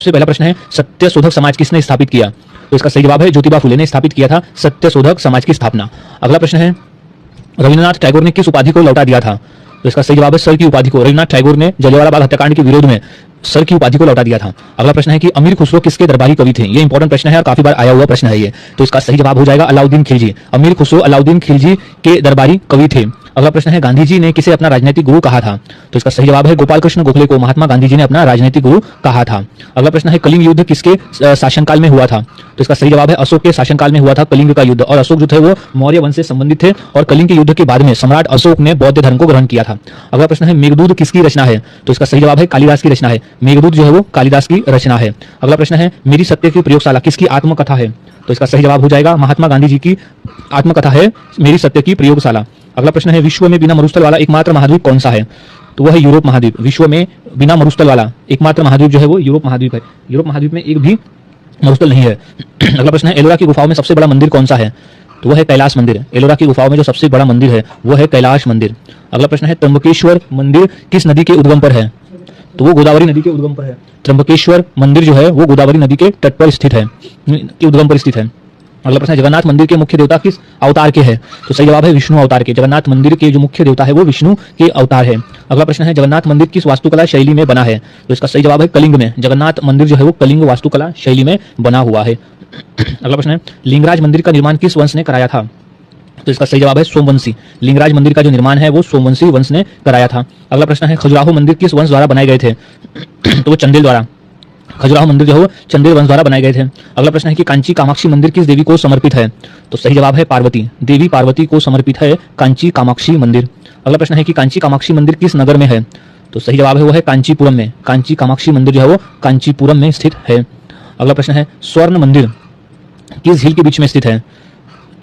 सबसे पहला प्रश्न है, सत्यशोधक समाज किसने स्थापित किया? तो इसका सही जवाब है ज्योतिबा फुले ने स्थापित किया था सत्यशोधक समाज की स्थापना। अगला प्रश्न है, रविन्द्रनाथ टैगोर ने किस उपाधि को लौटा दिया था? तो इसका सही जवाब है सर की उपाधि को। रविन्द्रनाथ टैगोर ने जलियांवाला बाग हत्याकांड के विरोध में सर की उपाधि को लौटा दिया था। अगला प्रश्न है कि अमीर खुसरो किसके दरबारी कवि थे? ये इंपॉर्टेंट प्रश्न है और काफी बार आया हुआ प्रश्न है ये। तो इसका सही जवाब हो जाएगा अलाउद्दीन खिलजी। अमीर खुसरो अलाउद्दीन खिलजी के दरबारी कवि थे। अगला प्रश्न है, गांधी जी ने किसे अपना राजनीतिक गुरु कहा था? तो इसका सही जवाब है गोपाल कृष्ण गोखले को महात्मा गांधी जी ने अपना राजनीतिक गुरु कहा था। अगला प्रश्न है, कलिंग युद्ध किसके शासनकाल में हुआ था? तो इसका सही जवाब है अशोक के शासनकाल में हुआ था कलिंग का युद्ध। और अशोक जो थे वो मौर्य वंश से संबंधित थे और कलिंग के युद्ध के बाद में सम्राट अशोक ने बौद्ध धर्म को ग्रहण किया था। अगला प्रश्न है, मेघदूत किसकी रचना है? तो इसका सही जवाब है कालिदास की रचना है। मेघदूत जो है वो कालिदास की रचना है। अगला प्रश्न है, मेरी सत्य की प्रयोगशाला किसकी आत्मकथा है? तो इसका सही जवाब हो जाएगा महात्मा गांधी जी की आत्मकथा है मेरी सत्य की प्रयोगशाला। अगला प्रश्न है, विश्व में बिना मरुस्थल वाला एकमात्र महाद्वीप कौन सा है? तो वह है यूरोप महाद्वीप। विश्व में बिना मरुस्थल वाला एकमात्र महाद्वीप जो है वो यूरोप महाद्वीप है। यूरोप महाद्वीप में एक भी मरुस्थल नहीं है। अगला प्रश्न है, एलोरा की गुफाओं में सबसे बड़ा मंदिर कौन सा है? तो वह है कैलाश मंदिर। एलोरा की गुफाओं में जो सबसे बड़ा मंदिर है वो है कैलाश मंदिर। अगला प्रश्न है, त्र्यंबकेश्वर मंदिर किस नदी के उद्गम पर है? तो वो गोदावरी नदी के उद्गम पर है। त्र्यंबकेश्वर मंदिर जो है वो गोदावरी नदी के तट पर स्थित है, के उद्गम पर स्थित है। अगला प्रश्न है, जगन्नाथ मंदिर के मुख्य देवता किस अवतार के हैं? तो सही जवाब है विष्णु अवतार के। जगन्नाथ मंदिर के जो मुख्य देवता है वो विष्णु के अवतार है। अगला प्रश्न है, जगन्नाथ मंदिर किस वास्तुकला शैली में बना है? तो इसका सही जवाब है कलिंग में। जगन्नाथ मंदिर जो है वो कलिंग वास्तुकला शैली में बना हुआ है। अगला प्रश्न है, लिंगराज मंदिर का निर्माण किस वंश ने कराया था? तो इसका सही जवाब है सोमवंशी। लिंगराज मंदिर का जो निर्माण है वो सोमवंशी वंश ने कराया था। अगला प्रश्न है, खजुराहो मंदिर किस वंश द्वारा बनाए गए थे? तो वो चंदेल द्वारा। खजुराहो मंदिर जो है वो चंदेल वंश द्वारा बनाए गए थे। अगला प्रश्न है कि कांची कामाक्षी मंदिर किस देवी को समर्पित है? तो सही जवाब है पार्वती। देवी पार्वती को समर्पित है कांची कामाक्षी मंदिर। अगला प्रश्न है कि कांची कामाक्षी मंदिर किस नगर में है? तो सही जवाब है वो है कांचीपुरम में। कांची कामाक्षी मंदिर जो है वो कांचीपुरम में स्थित है। अगला प्रश्न है, स्वर्ण मंदिर किस झील के बीच में स्थित है?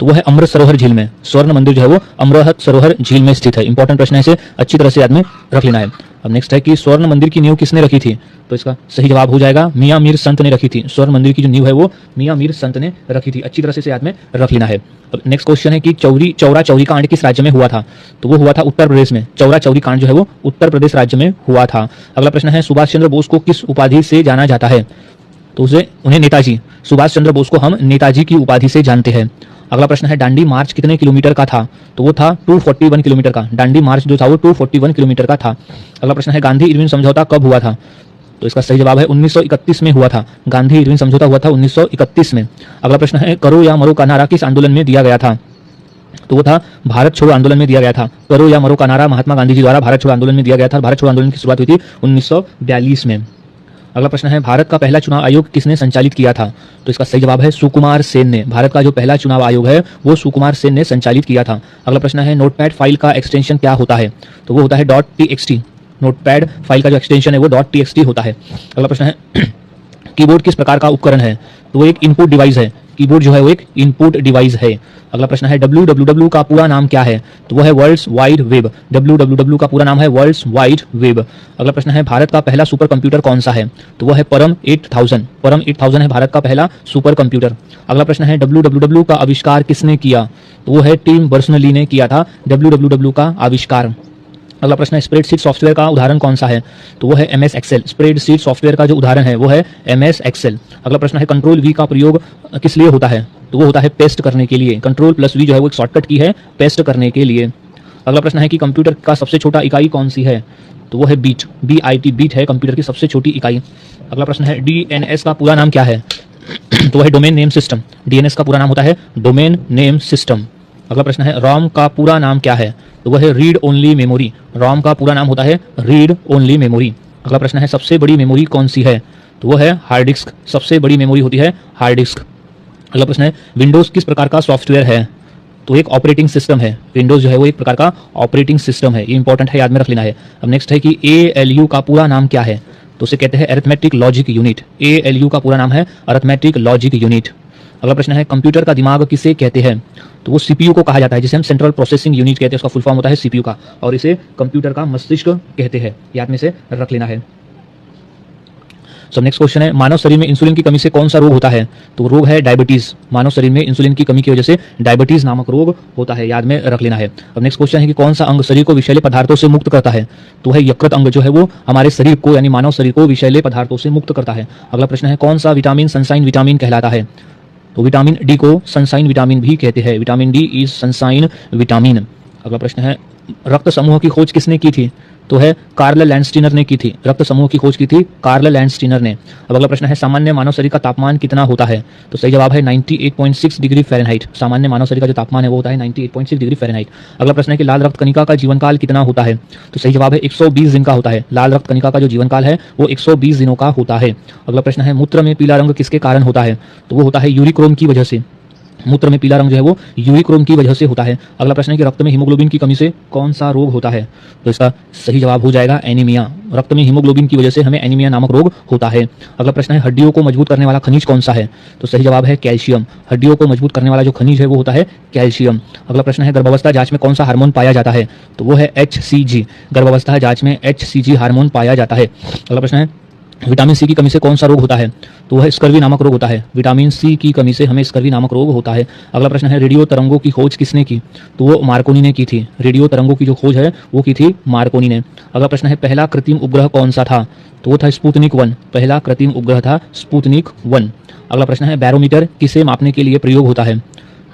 तो वो है अमृत सरोवर झील में। स्वर्ण मंदिर जो है वो अमृत सरोवर झील में स्थित है। इंपॉर्टेंट प्रश्न है, इसे अच्छी तरह से याद में रख लेना है। अब नेक्स्ट है कि स्वर्ण मंदिर की नींव किसने रखी थी? तो इसका सही जवाब हो जाएगा मियां मीर संत ने रखी थी। स्वर्ण मंदिर की जो नींव है वो मियां मीर संत ने रखी थी। अच्छी तरह से इसे याद में रख लेना है। अब नेक्स्ट क्वेश्चन है कि चौरा चौरी कांड किस राज्य में हुआ था? तो वो हुआ था उत्तर प्रदेश में। चौरा चौरी कांड जो है वो उत्तर प्रदेश राज्य में हुआ था। अगला प्रश्न है, सुभाष चंद्र बोस को किस उपाधि से जाना जाता है? तो उन्हें नेताजी, सुभाष चंद्र बोस को हम नेताजी की उपाधि से जानते हैं। अगला प्रश्न है, दांडी मार्च कितने किलोमीटर का था? तो वो था 241 किलोमीटर का। दांडी मार्च जो था वो 241 किलोमीटर का था। अगला प्रश्न है, गांधी इरविन समझौता कब हुआ था? तो इसका सही जवाब है 1931 में हुआ था। गांधी इरविन समझौता हुआ था 1931 में। अगला प्रश्न है, करो या मरो का नारा किस आंदोलन में दिया गया था? तो वो था भारत छोड़ो आंदोलन में दिया गया था। करो या मरो का नारा महात्मा गांधी जी द्वारा भारत छोड़ो आंदोलन में दिया गया था। भारत छोड़ो आंदोलन की शुरुआत हुई थी 1942 में। अगला प्रश्न है, भारत का पहला चुनाव आयोग किसने संचालित किया था? तो इसका सही जवाब है सुकुमार सेन ने। भारत का जो पहला चुनाव आयोग है वो सुकुमार सेन ने संचालित किया था। अगला प्रश्न है, नोटपैड फाइल का एक्सटेंशन क्या होता है? तो वो होता है .txt। नोटपैड फाइल का जो एक्सटेंशन है वो .txt होता है। अगला प्रश्न है, कीबोर्ड किस प्रकार का उपकरण है? तो वो एक इनपुट डिवाइस है। कीबोर्ड जो है वो एक इनपुट डिवाइस है। अगला प्रश्न है, www का पूरा नाम क्या है? तो वो है वर्ल्ड्स वाइड वेब। www का पूरा नाम है वर्ल्ड्स वाइड वेब। अगला प्रश्न है, भारत का पहला सुपर कंप्यूटर कौन सा है? तो वो है परम 8000। परम 8000 है भारत का पहला सुपर कंप्यूटर। अगला प्रश्न है, www का आविष्कार किसने किया? तो वो है टिम बर्नर्स-ली ने किया था www का आविष्कार। अगला प्रश्न है, स्प्रेडशीट सॉफ्टवेयर का उदाहरण कौन सा है? तो वो है MS एक्सेल। स्प्रेडशीट सॉफ्टवेयर का जो उदाहरण है वो है MS एक्सेल। अगला प्रश्न है, कंट्रोल V का प्रयोग किस लिए होता है? तो वो होता है पेस्ट करने के लिए। कंट्रोल प्लस V जो है वो एक शॉर्टकट की है पेस्ट करने के लिए। अगला प्रश्न है कि कंप्यूटर का सबसे छोटा इकाई कौन सी है? तो वो है बीट। BIT बीट है कंप्यूटर की सबसे छोटी इकाई। अगला प्रश्न है, DNS का पूरा नाम क्या है? तो वो है डोमेन नेम सिस्टम। DNS का पूरा नाम होता है डोमेन नेम सिस्टम। अगला प्रश्न है, ROM का पूरा नाम क्या है? तो वह है रीड ओनली मेमोरी। ROM का पूरा नाम होता है रीड ओनली मेमोरी। अगला प्रश्न है, सबसे बड़ी मेमोरी कौन सी है? तो वह है हार्ड डिस्क। सबसे बड़ी मेमोरी होती है हार्ड डिस्क। अगला प्रश्न है, विंडोज किस प्रकार का सॉफ्टवेयर है? तो एक ऑपरेटिंग सिस्टम है। विंडोज जो है वो एक प्रकार का ऑपरेटिंग सिस्टम है। ये इंपॉर्टेंट है, याद में रख लेना है। अब नेक्स्ट है कि ALU का पूरा नाम क्या है? तो उसे कहते हैं अरिथमेटिक लॉजिक यूनिट। ALU का पूरा नाम है अरिथमेटिक लॉजिक यूनिट। अगला प्रश्न है, कंप्यूटर का दिमाग किसे कहते हैं? तो वो CPU को कहा जाता है, जिसे हम सेंट्रल प्रोसेसिंग यूनिट कहते हैं। उसका फुल फॉर्म होता है CPU का, और इसे कंप्यूटर का मस्तिष्क कहते हैं। याद में से रख लेना है। सो नेक्स्ट क्वेश्चन है, मानव शरीर में इंसुलिन की कमी से कौन सा रोग होता है? तो रोग है डायबिटीज। मानव शरीर में इंसुलिन की कमी की वजह से डायबिटीज नामक रोग होता है, याद में रख लेना है। अब नेक्स्ट क्वेश्चन है कि कौन सा अंग शरीर को विषैले पदार्थों से मुक्त करता है? तो है यकृत अंग जो है वो हमारे शरीर को यानी मानव शरीर को विषैले पदार्थों से मुक्त करता है। अगला प्रश्न है, कौन सा विटामिन सनसाइन विटामिन कहलाता है? तो विटामिन डी को सनसाइन विटामिन भी कहते हैं। Vitamin D is sunshine vitamin. अगला प्रश्न है, रक्त समूह की खोज किसने की थी? तो है कार्ल लैंडस्टीनर ने की थी। रक्त समूह की खोज की थी कार्ल लैंडस्टीनर ने। अब अगला प्रश्न है, सामान्य मानव शरीर का तापमान कितना होता है? तो सही जवाब है 98.6 डिग्री फ़ारेनहाइट। सामान्य मानव शरीर का जो तापमान है वो होता है 98.6 डिग्री फ़ारेनहाइट। अगला प्रश्न है कि लाल रक्त कणिका का जीवन काल कितना होता है? तो सही जवाब है 120 दिन का होता है। लाल रक्त कणिका का जो जीवन काल है वो 120 दिनों का होता है। अगला प्रश्न है, मूत्र में पीला रंग किसके कारण होता है? तो वो होता है यूरिक्रोम की वजह से। मूत्र में पीला रंग जो है वो यूरिक्रोम की वजह से होता है। अगला प्रश्न है कि रक्त में हीमोग्लोबिन की कमी से कौन सा रोग होता है? तो इसका सही जवाब हो जाएगा एनीमिया। रक्त में हीमोग्लोबिन की वजह से हमें एनीमिया नामक रोग होता है। अगला प्रश्न है, हड्डियों को मजबूत करने वाला खनिज कौन सा है? तो सही जवाब है कैल्शियम। हड्डियों को मजबूत करने वाला जो खनिज है वो होता है कैल्शियम। अगला प्रश्न है, गर्भावस्था जांच में कौन सा हार्मोन पाया जाता है? तो वो है HCG। गर्भावस्था जांच में HCG हार्मोन पाया जाता है। अगला प्रश्न है, विटामिन सी की कमी से कौन सा रोग होता है? तो वह स्कर्वी नामक रोग होता है। विटामिन सी की कमी से हमें स्कर्वी नामक रोग होता है। अगला प्रश्न है, रेडियो तरंगों की खोज किसने की? तो वो मार्कोनी ने की थी। रेडियो तरंगों की जो खोज है वो की थी मार्कोनी ने। अगला प्रश्न है, पहला कृत्रिम उपग्रह कौन सा था? तो वो था स्पुतनिक 1। पहला कृत्रिम उपग्रह था स्पुतनिक 1। अगला प्रश्न है, बैरोमीटर किसे मापने के लिए प्रयोग होता है?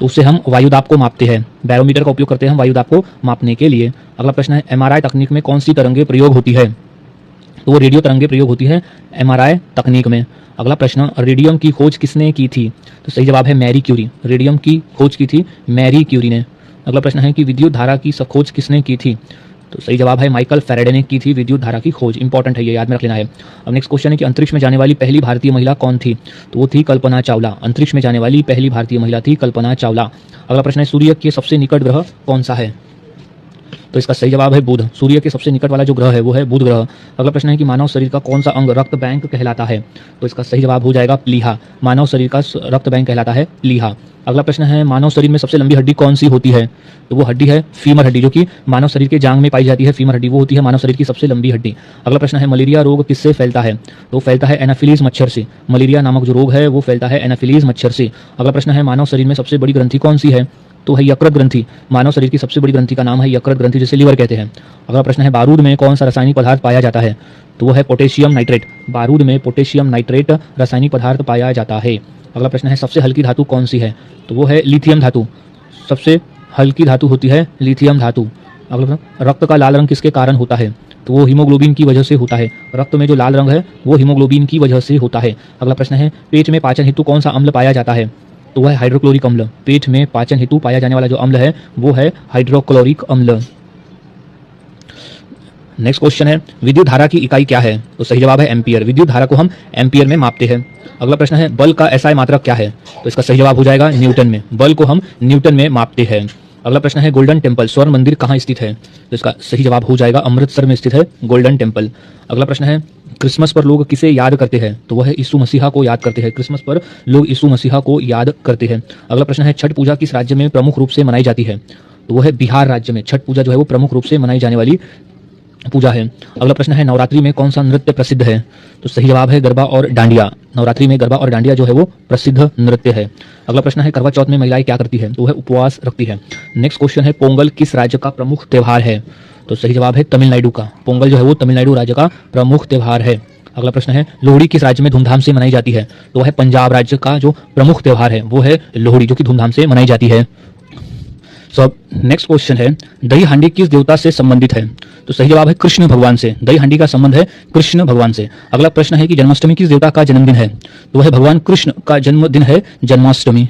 तो उससे हम वायुदाब को मापते हैं। बैरोमीटर का उपयोग करते हैं हम वायुदाब को मापने के लिए। अगला प्रश्न है, MRI तकनीक में कौन सी तरंगे प्रयोग होती है? तो वो रेडियो तरंगे प्रयोग होती है MRI तकनीक में। अगला प्रश्न, रेडियम की खोज किसने की थी? तो सही जवाब है मैरी क्यूरी। रेडियम की खोज की थी मैरी क्यूरी ने। अगला प्रश्न है कि विद्युत धारा की खोज किसने की थी? तो सही जवाब है माइकल फैराडे ने की थी विद्युत धारा की खोज। इंपॉर्टेंट है, ये याद में रख लेना है। अब नेक्स्ट क्वेश्चन है कि अंतरिक्ष में जाने वाली पहली भारतीय महिला कौन थी? तो वो थी कल्पना चावला। अंतरिक्ष में जाने वाली पहली भारतीय महिला थी कल्पना चावला। अगला प्रश्न है, सूर्य के सबसे निकट ग्रह कौन सा है? तो इसका सही जवाब है बुध। सूर्य के सबसे निकट वाला जो ग्रह है वो है बुध ग्रह। अगला प्रश्न है कि मानव शरीर का कौन सा अंग रक्त बैंक कहलाता है? तो इसका सही जवाब हो जाएगा प्लीहा। मानव शरीर का रक्त बैंक कहलाता है प्लीहा। अगला प्रश्न है, मानव शरीर में सबसे लंबी हड्डी कौन सी होती है? तो वो हड्डी है फीमर हड्डी, जो कि मानव शरीर के जांग में पाई जाती है। फीमर हड्डी वो होती है मानव शरीर की सबसे लंबी हड्डी। अगला प्रश्न है, मलेरिया रोग किससे फैलता है? तो फैलता है एनाफिलीज मच्छर से। मलेरिया नामक जो रोग है वो फैलता है एनाफिलीज मच्छर से। अगला प्रश्न है, मानव शरीर में सबसे बड़ी ग्रंथि कौन सी है? तो है यकृत ग्रंथि। मानव शरीर की सबसे बड़ी ग्रंथि का नाम है यकृत ग्रंथि, जिसे लीवर कहते हैं। अगला प्रश्न है, बारूद में कौन सा रासायनिक पदार्थ पाया जाता है? तो वो है पोटेशियम नाइट्रेट। बारूद में पोटेशियम नाइट्रेट रासायनिक पदार्थ पाया जाता है। अगला प्रश्न है, सबसे हल्की धातु कौन सी है? तो वो है लिथियम धातु। सबसे हल्की धातु होती है लिथियम धातु। अगला प्रश्न, रक्त का लाल रंग किसके कारण होता है? तो वो हीमोग्लोबिन की वजह से होता है। रक्त में जो लाल रंग है वो हीमोग्लोबिन की वजह से होता है। अगला प्रश्न है, पेट में पाचन हेतु कौन सा अम्ल पाया जाता है? तो वह है हाइड्रोक्लोरिक अम्ल। पेट में पाचन हेतु पाया जाने वाला जो अम्ल है वो है हाइड्रोक्लोरिक अम्ल। नेक्स्ट क्वेश्चन है, विद्युत धारा की इकाई क्या है? तो सही जवाब है एम्पियर। विद्युत धारा को हम एम्पियर में मापते हैं। अगला प्रश्न है, बल का SI मात्रक क्या है? तो इसका सही जवाब हो जाएगा न्यूटन में। बल को हम न्यूटन में मापते हैं। अगला प्रश्न है, गोल्डन टेम्पल स्वर्ण मंदिर कहाँ स्थित है? तो इसका सही जवाब हो जाएगा अमृतसर में स्थित है गोल्डन टेम्पल। अगला प्रश्न है, क्रिसमस पर लोग किसे याद करते हैं? तो वह यीशु मसीहा को याद करते हैं। क्रिसमस पर लोग यीशु मसीहा को याद करते हैं। अगला प्रश्न है, छठ पूजा किस राज्य में प्रमुख रूप से मनाई जाती है? तो वह है बिहार राज्य में। छठ पूजा जो है वो प्रमुख रूप से मनाई जाने वाली पूजा है। अगला प्रश्न है, नवरात्रि में कौन सा नृत्य प्रसिद्ध है? तो सही जवाब है गरबा और डांडिया। नवरात्रि में गरबा और डांडिया जो है वो प्रसिद्ध नृत्य है। अगला प्रश्न है, करवा चौथ में महिलाएं क्या करती है? तो वह उपवास रखती है। नेक्स्ट क्वेश्चन है, पोंगल किस राज्य का प्रमुख त्योहार है? तो सही जवाब है तमिलनाडु का। पोंगल जो है वो तमिलनाडु राज्य का प्रमुख त्योहार है। अगला प्रश्न है, लोहड़ी किस राज्य में धूमधाम से मनाई जाती है? तो वह है पंजाब राज्य का जो प्रमुख त्योहार है वो है लोहड़ी, जो कि धूमधाम से मनाई जाती है। सो नेक्स्ट क्वेश्चन है, दही हांडी किस देवता से संबंधित है? तो सही जवाब है कृष्ण भगवान से। दही हांडी का संबंध है कृष्ण भगवान से। अगला प्रश्न है कि जन्माष्टमी किस देवता का जन्मदिन है? तो वह भगवान कृष्ण का जन्मदिन है जन्माष्टमी।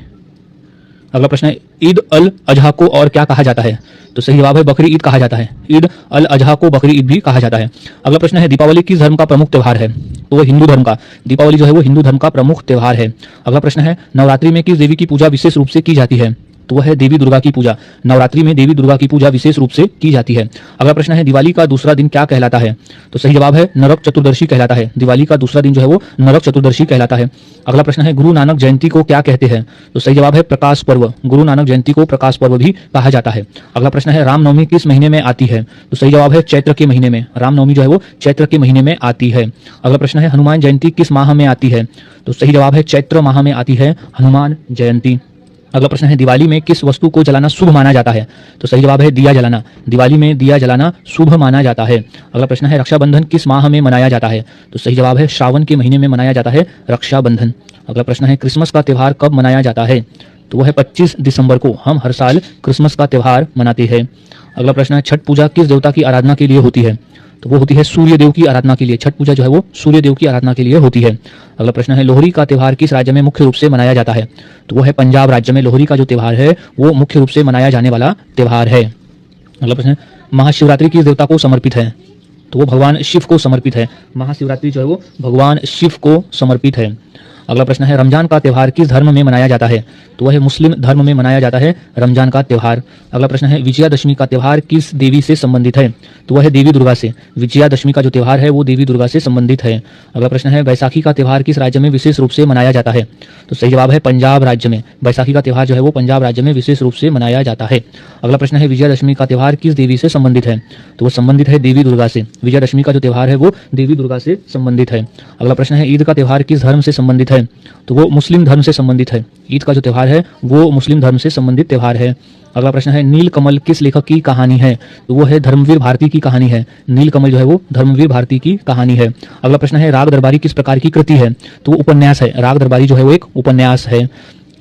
अगला प्रश्न है, ईद अल अजहा को और क्या कहा जाता है? तो सही जवाब है बकरी ईद कहा जाता है। ईद अल अजहा को बकरी ईद भी कहा जाता है। अगला प्रश्न है, दीपावली किस धर्म का प्रमुख त्योहार है? तो वह हिंदू धर्म का। दीपावली जो है वो हिंदू धर्म का प्रमुख त्योहार है। अगला प्रश्न है, नवरात्रि में किस देवी की पूजा विशेष रूप से की जाती है? तो वह है देवी दुर्गा की पूजा। नवरात्रि में देवी दुर्गा की पूजा विशेष रूप से की जाती है। अगला प्रश्न है दिवाली का दूसरा दिन क्या कहलाता है? तो सही जवाब है नरक चतुर्दशी कहलाता है। दिवाली का दूसरा दिन जो है वो नरक चतुर्दशी कहलाता है। अगला प्रश्न है गुरु नानक जयंती को क्या कहते हैं? तो सही जवाब है प्रकाश पर्व। गुरु नानक जयंती को प्रकाश पर्व भी कहा जाता है। अगला प्रश्न है रामनवमी किस महीने में आती है? तो सही जवाब है चैत्र के महीने में। रामनवमी जो है वो चैत्र के महीने में आती है। अगला प्रश्न है हनुमान जयंती किस माह में आती है? तो सही जवाब है चैत्र माह में आती है हनुमान जयंती। अगला प्रश्न है दिवाली में किस वस्तु को जलाना शुभ माना जाता है? तो सही जवाब है दिया जलाना। दिवाली में दिया जलाना शुभ माना जाता है। अगला प्रश्न है रक्षाबंधन किस माह में मनाया जाता है? तो सही जवाब है श्रावण के महीने में मनाया जाता है रक्षाबंधन। अगला प्रश्न है क्रिसमस का त्यौहार कब मनाया जाता है? तो वह है 25 दिसंबर को। हम हर साल क्रिसमस का त्यौहार मनाते हैं। अगला प्रश्न है छठ पूजा किस देवता की आराधना के लिए होती है? तो वो होती है सूर्य देव की आराधना के लिए। छठ पूजा जो है वो सूर्य देव की आराधना के लिए होती है। अगला प्रश्न है लोहड़ी का त्यौहार किस राज्य में मुख्य रूप से मनाया जाता है? तो वो है पंजाब राज्य में लोहड़ी का जो त्यौहार है वो मुख्य रूप से मनाया जाने वाला त्यौहार है। अगला प्रश्न है महाशिवरात्रि किस देवता को समर्पित है? तो वो भगवान शिव को समर्पित है। महाशिवरात्रि जो है वो भगवान शिव को समर्पित है। अगला प्रश्न है रमजान का त्यौहार किस धर्म में मनाया जाता है? तो वह मुस्लिम धर्म में मनाया जाता है रमजान का त्यौहार। अगला प्रश्न है विजयादशमी का त्यौहार किस देवी से संबंधित है? तो वह है देवी दुर्गा से। विजयादशमी का जो त्यौहार है वो देवी दुर्गा से संबंधित है। अगला प्रश्न है बैसाखी का त्यौहार किस राज्य में विशेष रूप से मनाया जाता है? तो सही जवाब है पंजाब राज्य में। बैसाखी का त्यौहार जो है वो पंजाब राज्य में विशेष रूप से मनाया जाता है। अगला प्रश्न है विजयादशमी का त्यौहार किस देवी से संबंधित है? तो वो संबंधित है देवी दुर्गा से। विजयादशमी का जो त्यौहार है वो देवी दुर्गा से संबंधित है। अगला प्रश्न है ईद का त्यौहार किस धर्म से संबंधित है? तो वो मुस्लिम धर्म से संबंधित है। ईद का जो त्यौहार है वो मुस्लिम धर्म से संबंधित त्यौहार है। अगला प्रश्न है नील कमल किस लेखक की कहानी है? तो वो है धर्मवीर भारती की कहानी है। नील कमल जो है वो धर्मवीर भारती की कहानी है। अगला प्रश्न है राग दरबारी किस प्रकार की कृति है? तो वो उपन्यास है। राग दरबारी जो है वो एक उपन्यास है।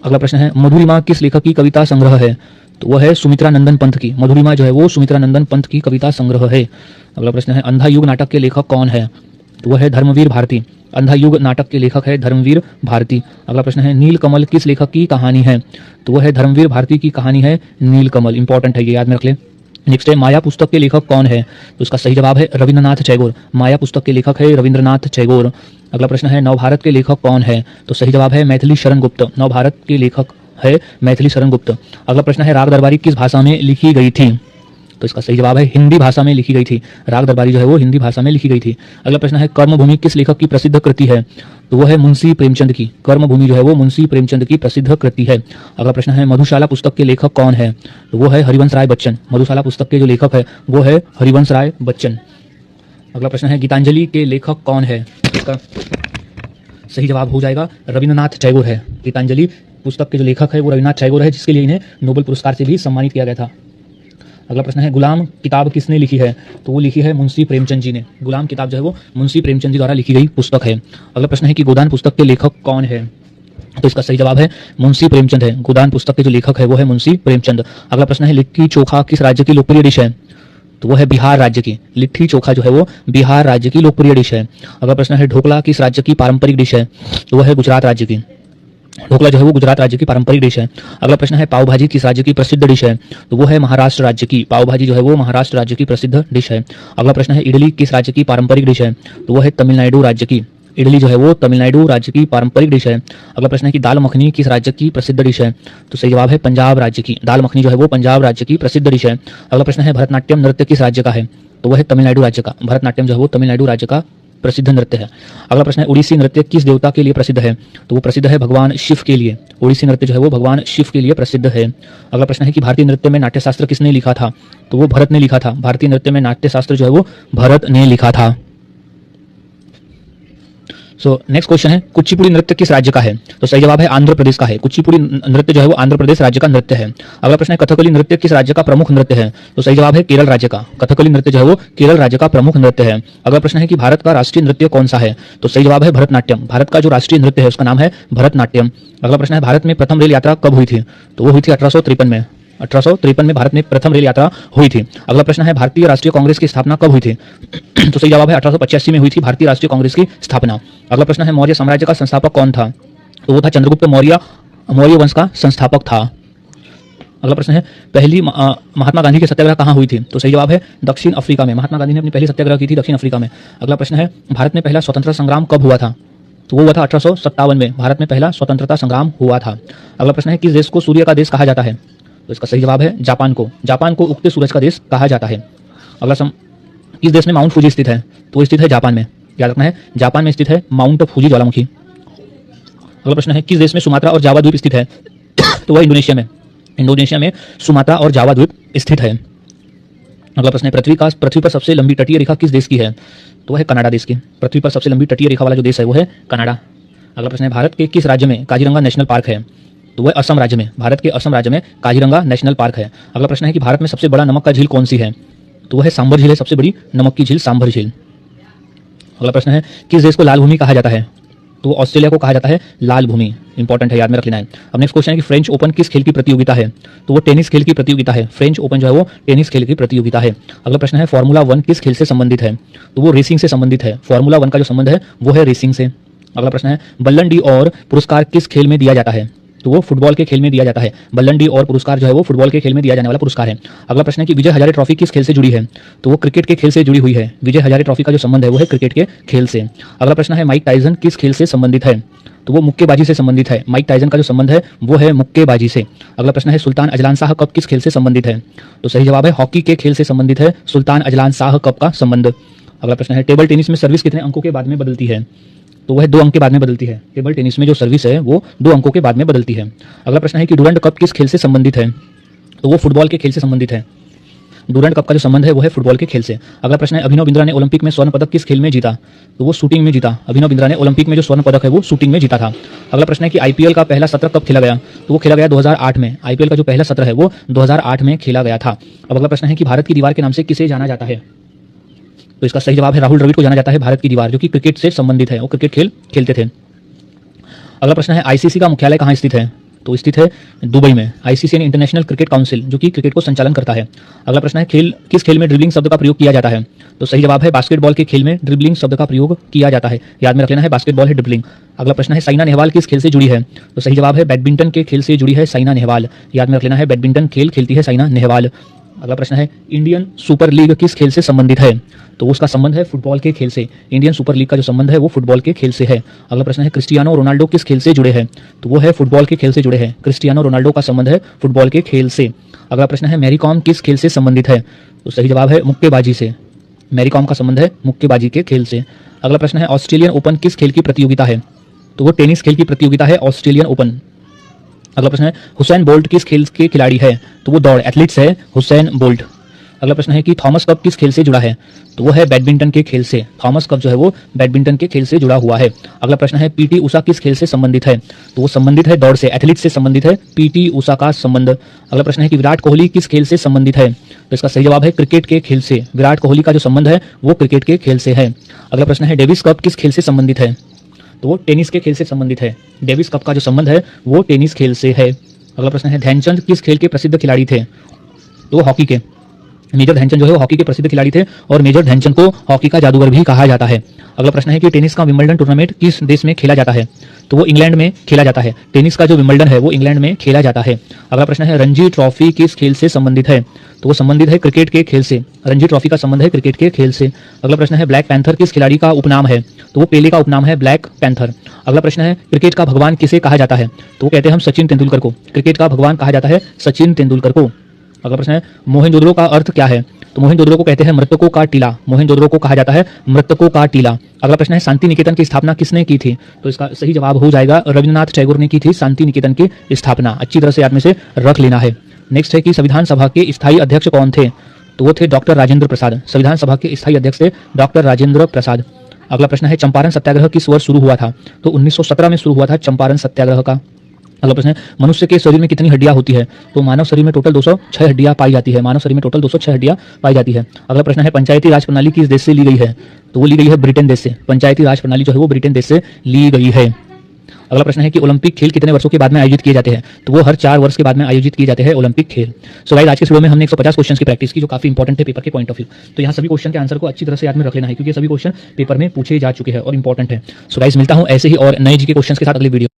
अगला प्रश्न है मधुरिमा किस लेखक की कविता संग्रह है? तो वह है सुमित्रा नंदन पंत की। मधुरिमा जो है वो सुमित्रा नंदन पंत की कविता संग्रह है। अगला प्रश्न है अंधा युग नाटक के लेखक कौन है? तो वह है धर्मवीर भारती। अंधा युग नाटक के लेखक है धर्मवीर भारती। अगला प्रश्न है नील कमल किस लेखक की कहानी है? तो वह है धर्मवीर भारती की कहानी है नील कमल। इंपॉर्टेंट है, ये याद में रख ले। नेक्स्ट है माया पुस्तक के लेखक कौन है? तो इसका सही जवाब है रविंद्रनाथ टैगोर। माया पुस्तक के लेखक है रविंद्रनाथ टैगोर। अगला प्रश्न है नवभारत के लेखक कौन है? तो सही जवाब है मैथिली शरण गुप्त। नवभारत के लेखक है मैथिली शरण गुप्त। अगला प्रश्न है राग दरबारी किस भाषा में लिखी गई थी? तो इसका सही जवाब है हिंदी भाषा में लिखी गई थी। राग दरबारी जो है वो हिंदी भाषा में लिखी गई थी। अगला प्रश्न है कर्मभूमि किस लेखक की प्रसिद्ध कृति है? तो वो है मुंशी प्रेमचंद की। कर्मभूमि जो है वो मुंशी प्रेमचंद की प्रसिद्ध कृति है। अगला प्रश्न है मधुशाला पुस्तक के लेखक कौन है? तो वो है हरिवंश राय बच्चन। मधुशाला पुस्तक के जो लेखक है वो है हरिवंश राय बच्चन। अगला प्रश्न है गीतांजलि के लेखक कौन है? इसका सही जवाब हो जाएगा रविंद्रनाथ टैगोर है। गीतांजलि पुस्तक के जो लेखक है वो रविंद्रनाथ टैगोर है, जिसके लिए इन्हें नोबेल पुरस्कार से भी सम्मानित किया गया था। अगला प्रश्न है गुलाम किताब किसने लिखी है? तो वो लिखी है मुंशी प्रेमचंद जी ने। गुलाम किताब जो है वो मुंशी प्रेमचंद जी द्वारा लिखी गई पुस्तक है। अगला प्रश्न है कि गोदान पुस्तक के लेखक कौन है? तो इसका सही जवाब है मुंशी प्रेमचंद है। गोदान पुस्तक के जो लेखक है वो है मुंशी प्रेमचंद। अगला प्रश्न है लिट्टी चोखा किस राज्य की लोकप्रिय डिश है? तो वो है बिहार राज्य की। लिट्टी चोखा जो है वो बिहार राज्य की लोकप्रिय डिश है। अगला प्रश्न है ढोकला किस राज्य की पारंपरिक डिश है? तो वह है गुजरात राज्य की। ढोकला जो है वो गुजरात राज्य की पारंपरिक डिश है। अगला प्रश्न है पाव भाजी किस राज्य की प्रसिद्ध डिश है? तो वो है महाराष्ट्र राज्य की। पाव भाजी जो है वो महाराष्ट्र राज्य की प्रसिद्ध डिश है। अगला प्रश्न है इडली किस राज्य की पारंपरिक डिश है? तो वो है तमिलनाडु राज्य की। इडली जो है वो तमिलनाडु राज्य की पारंपरिक डिश है। अगला प्रश्न है कि दाल मखनी किस राज्य की प्रसिद्ध डिश है? तो सही जवाब है पंजाब राज्य की। दाल मखनी जो है वो पंजाब राज्य की प्रसिद्ध डिश है। अगला प्रश्न है भरतनाट्यम नृत्य किस राज्य का है? तो वह है तमिलनाडु राज्य का। भरतनाट्यम जो है वो तमिलनाडु राज्य का प्रसिद्ध नृत्य है। अगला प्रश्न है उड़ीसी नृत्य किस देवता के लिए प्रसिद्ध है? तो वो प्रसिद्ध है भगवान शिव के लिए। उड़ीसी नृत्य जो है वो भगवान शिव के लिए प्रसिद्ध है। अगला प्रश्न है कि भारतीय नृत्य में नाट्यशास्त्र किसने लिखा था? तो वो भरत ने लिखा था। भारतीय नृत्य में नाट्यशास्त्र जो है वो भरत ने लिखा था। सो नेक्स्ट क्वेश्चन है कुचिपुड़ी नृत्य किस राज्य का है? तो सही जवाब है आंध्र प्रदेश का है। कुचिपुड़ी नृत्य जो है वो आंध्र प्रदेश राज्य का नृत्य है। अगला प्रश्न है कथकली नृत्य किस राज्य का प्रमुख नृत्य है? तो सही जवाब है केरल राज्य का। कथकली नृत्य जो है वो केरल राज्य का प्रमुख नृत्य है। अगला प्रश्न है कि भारत का राष्ट्रीय नृत्य कौन सा है? तो सही जवाब है भरतनाट्यम। भारत का जो राष्ट्रीय नृत्य है उसका नाम है भरतनाट्यम। अगला प्रश्न है भारत में प्रथम रेल यात्रा कब हुई थी? तो वो हुई थी 1853 में। 1853 में भारत में प्रथम रेल यात्रा हुई थी। अगला प्रश्न है भारतीय राष्ट्रीय कांग्रेस की स्थापना कब हुई थी? तो सही जवाब है 1885 में हुई थी भारतीय राष्ट्रीय कांग्रेस की स्थापना। अगला प्रश्न है मौर्य साम्राज्य का संस्थापक कौन था? तो वो था चंद्रगुप्त मौर्य। मौर्य वंश का संस्थापक था। अगला प्रश्न है पहली महात्मा गांधी की सत्याग्रह कहाँ हुई थी? तो सही जवाब है दक्षिण अफ्रीका में। महात्मा गांधी ने अपनी पहली सत्याग्रह की थी दक्षिण अफ्रीका में। अगला प्रश्न है भारत में पहला स्वतंत्रता संग्राम कब हुआ था? तो वो हुआ था 1857 में, भारत में पहला स्वतंत्रता संग्राम हुआ था। अगला प्रश्न है, किस देश को सूर्य का देश कहा जाता है? तो इसका सही जवाब है जापान को। जापान को उगते सूरज का देश कहा जाता है। किस देश में माउंट फूजी स्थित है? तो वो स्थित है जापान में, याद रखना है, जापान में स्थित है माउंट फूजी ज्वालामुखी। अगला प्रश्न है, किस देश में सुमात्रा और जावा द्वीप स्थित है? तो वह इंडोनेशिया में, इंडोनेशिया में सुमात्रा और जावा द्वीप स्थित है। अगला प्रश्न है, पृथ्वी पर सबसे लंबी तटीय रेखा किस देश की है? तो वह है कनाडा देश की। पृथ्वी पर सबसे लंबी तटीय रेखा वाला जो देश है वो है कनाडा। अगला प्रश्न है, भारत के किस राज्य में काजीरंगा नेशनल पार्क है? तो वह असम राज्य में, भारत के असम राज्य में काजीरंगा नेशनल पार्क है। अगला प्रश्न है कि भारत में सबसे बड़ा नमक का झील कौन सी है? तो वह है सांभर झील है, सबसे बड़ी नमक की झील सांभर झील। अगला प्रश्न है, किस देश को लाल भूमि कहा जाता है? तो ऑस्ट्रेलिया को कहा जाता है लाल भूमि। इंपॉर्टेंट है, याद में रख लेना है। अब नेक्स्ट क्वेश्चन है कि फ्रेंच ओपन किस खेल की प्रतियोगिता है? तो वो टेनिस खेल की प्रतियोगिता है। फ्रेंच ओपन जो है वो टेनिस खेल की प्रतियोगिता है। अगला प्रश्न है, फॉर्मूला 1 किस खेल से संबंधित है? तो वो रेसिंग से संबंधित है। फॉर्मूला 1 का जो संबंध है वो है रेसिंग से। अगला प्रश्न है, बल्लन डी और पुरस्कार किस खेल में दिया जाता है? तो वो फुटबॉल के खेल में दिया जाता है। बल्लन डी और पुरस्कार जो है वो फुटबॉल के खेल में दिया जाने वाला पुरस्कार है। अगला प्रश्न है कि विजय हजारे ट्रॉफी किस खेल से जुड़ी है? तो वो क्रिकेट के खेल से जुड़ी हुई है। विजय हजारे ट्रॉफी का जो संबंध है वो है क्रिकेट के खेल से। अगला प्रश्न है, माइक टाइसन किस खेल से संबंधित है? तो वो मुक्केबाजी से संबंधित है। माइक टाइसन का जो संबंध है वो है मुक्केबाजी से। अगला प्रश्न है, सुल्तान अजलान शाह कप किस खेल से संबंधित है? तो सही जवाब है हॉकी के खेल से संबंधित है सुल्तान अजलान शाह कप का संबंध। अगला प्रश्न है, टेबल टेनिस में सर्विस कितने अंकों के बाद में बदलती है? तो वह 2 अंक के बाद में बदलती है। टेबल टेनिस में जो सर्विस है वो 2 अंकों के बाद में बदलती है। अगला प्रश्न है कि डुरंड कप किस खेल से संबंधित है? तो वो फुटबॉल के खेल से संबंधित है। डुरंड कप का जो संबंध है वो है फुटबॉल के खेल से। अगला प्रश्न है, अभिनव बिंद्रा ने ओलंपिक में स्वर्ण पदक किस खेल में जीता? तो वो शूटिंग में जीता। अभिनव बिंद्रा ने ओलंपिक में जो स्वर्ण पदक है वो शूटिंग में जीता था। अगला प्रश्न है कि आईपीएल का पहला सत्र कब खेला गया? तो वो खेला गया 2008 में। आईपीएल का जो पहला सत्र है वो 2008 में खेला गया था। अब अगला प्रश्न है कि भारत की दीवार के नाम से किसे जाना जाता है? तो इसका सही जवाब है राहुल द्रविड़ को जाना जाता है भारत की दीवार, जो कि क्रिकेट से संबंधित है। वो क्रिकेट खेल खेलते थे। अगला प्रश्न है, आईसीसी का मुख्यालय कहाँ स्थित है? तो स्थित है दुबई में। आईसीसी यानी इंटरनेशनल क्रिकेट काउंसिल, जो कि क्रिकेट को संचालन करता है। अगला प्रश्न है, किस खेल में ड्रिबलिंग शब्द का प्रयोग किया जाता है? तो सही जवाब है बास्केटबॉल के खेल में ड्रिबलिंग शब्द का प्रयोग किया जाता है। याद में रख लेना है, बास्केटबॉल है ड्रिबलिंग। अगला प्रश्न है, साइना नेहवाल किस खेल से जुड़ी है? तो सही जवाब है बैडमिंटन के खेल से जुड़ी है साइना नेहवाल। याद में रख लेना है, बैडमिंटन खेल खेलती है साइना नेहवाल। अगला प्रश्न है, इंडियन सुपर लीग किस खेल से संबंधित है? तो उसका संबंध है फुटबॉल के खेल से। इंडियन सुपर लीग का जो संबंध है वो फुटबॉल के खेल से है। अगला प्रश्न है, क्रिस्टियानो रोनाल्डो किस खेल से जुड़े हैं? तो वो है फुटबॉल के खेल से जुड़े हैं। क्रिस्टियानो रोनाल्डो का संबंध है फुटबॉल के खेल से। अगला प्रश्न है, मैरी कॉम किस खेल से संबंधित है? तो सही जवाब है मुक्केबाजी से। मैरी कॉम का संबंध है मुक्केबाजी के खेल से। अगला प्रश्न है, ऑस्ट्रेलियन ओपन किस खेल की प्रतियोगिता है? तो वो टेनिस खेल की प्रतियोगिता है ऑस्ट्रेलियन ओपन। अगला प्रश्न है, हुसैन बोल्ट किस खेल के खिलाड़ी है? तो वो दौड़ एथलीट्स है हुसैन बोल्ट। अगला प्रश्न है कि थॉमस कप किस खेल से जुड़ा है? तो वो है बैडमिंटन के खेल से। थॉमस कप जो है वो बैडमिंटन के खेल से जुड़ा हुआ है। अगला प्रश्न है, पीटी उषा किस खेल से संबंधित है? तो वो संबंधित है दौड़ से, एथलीट से संबंधित है पीटी उषा का संबंध। अगला प्रश्न है कि विराट कोहली किस खेल से संबंधित है? तो इसका सही जवाब है क्रिकेट के खेल से। विराट कोहली का जो संबंध है वो क्रिकेट के खेल से है। अगला प्रश्न है, डेविस कप किस खेल से संबंधित है? तो वो टेनिस के खेल से संबंधित है। डेविस कप का जो संबंध है वो टेनिस खेल से है। अगला प्रश्न है, ध्यानचंद किस खेल के प्रसिद्ध खिलाड़ी थे? तो वो हॉकी के। मेजर ध्यानचंद जो है वो हॉकी के प्रसिद्ध खिलाड़ी थे और मेजर ध्यानचंद को हॉकी का जादूगर भी कहा जाता है। अगला प्रश्न है कि टेनिस का विंबलडन टूर्नामेंट किस देश में खेला जाता है? तो वो इंग्लैंड में खेला जाता है। टेनिस का जो विंबलडन है वो इंग्लैंड में खेला जाता है। अगला प्रश्न है, रणजी ट्रॉफी किस खेल से संबंधित है? तो वो संबंधित है क्रिकेट के खेल से। रणजी ट्रॉफी का संबंध है क्रिकेट के खेल से। अगला प्रश्न है, ब्लैक पैंथर किस खिलाड़ी का उपनाम है? तो वो पेले का उपनाम है ब्लैक पैंथर। अगला प्रश्न है, क्रिकेट का भगवान किसे कहा जाता है? तो वो कहते हैं हम सचिन तेंदुलकर को। क्रिकेट का भगवान कहा जाता है सचिन तेंदुलकर को। अगला प्रश्न है, मोहनजोदड़ो का अर्थ क्या है? तो मोहनजोदड़ो को कहते हैं मृतकों का टीला। मोहनजोदड़ो को कहा जाता है मृतकों का टीला। अगला प्रश्न है, शांति निकेतन की स्थापना किसने की थी? तो इसका सही जवाब हो जाएगा रविन्द्रनाथ टैगोर ने की थी शांति निकेतन की स्थापना। अच्छी तरह से याद में से रख लेना है। नेक्स्ट है कि संविधान सभा के स्थायी अध्यक्ष कौन थे? तो वो थे डॉक्टर राजेंद्र प्रसाद। संविधान सभा के स्थायी अध्यक्ष थे डॉक्टर राजेंद्र प्रसाद। अगला प्रश्न है, चंपारण सत्याग्रह किस वर्ष शुरू हुआ था? तो 1917 में शुरू हुआ था चंपारण सत्याग्रह का। अगला प्रश्न है, मनुष्य के शरीर में कितनी हड्डियां होती है? तो मानव शरीर में टोटल 206 हड्डियां पाई जाती है। मानव शरीर में टोटल 206 हड्डियां पाई जाती है। अगला प्रश्न है, पंचायती राज प्रणाली किस देश से ली गई है? तो वो ली गई है ब्रिटेन देश से। पंचायती राज प्रणाली जो है वो ब्रिटेन देश से ली गई है। अगला प्रश्न है कि ओलंपिक खेल कितने वर्षों के बाद में आयोजित किए जाते हैं? तो वो हर 4 वर्ष के बाद में आयोजित किए जाते हैं ओलंपिक खेल। सो गाइस, आज के वीडियो में हमने 150 क्वेश्चन की प्रैक्टिस की, जो काफी इंपॉर्टेंट है पेपर के पॉइंट ऑफ व्यू। तो यहाँ सभी क्वेश्चन के आंसर को अच्छी तरह से याद में रख लेना है, क्योंकि सभी क्वेश्चन पेपर में पूछे जा चुके हैं और इंपॉर्टेंट है। सो गाइस, मिलता हूँ ऐसे ही और नए जीके क्वेश्चन के साथ अगली वीडियो।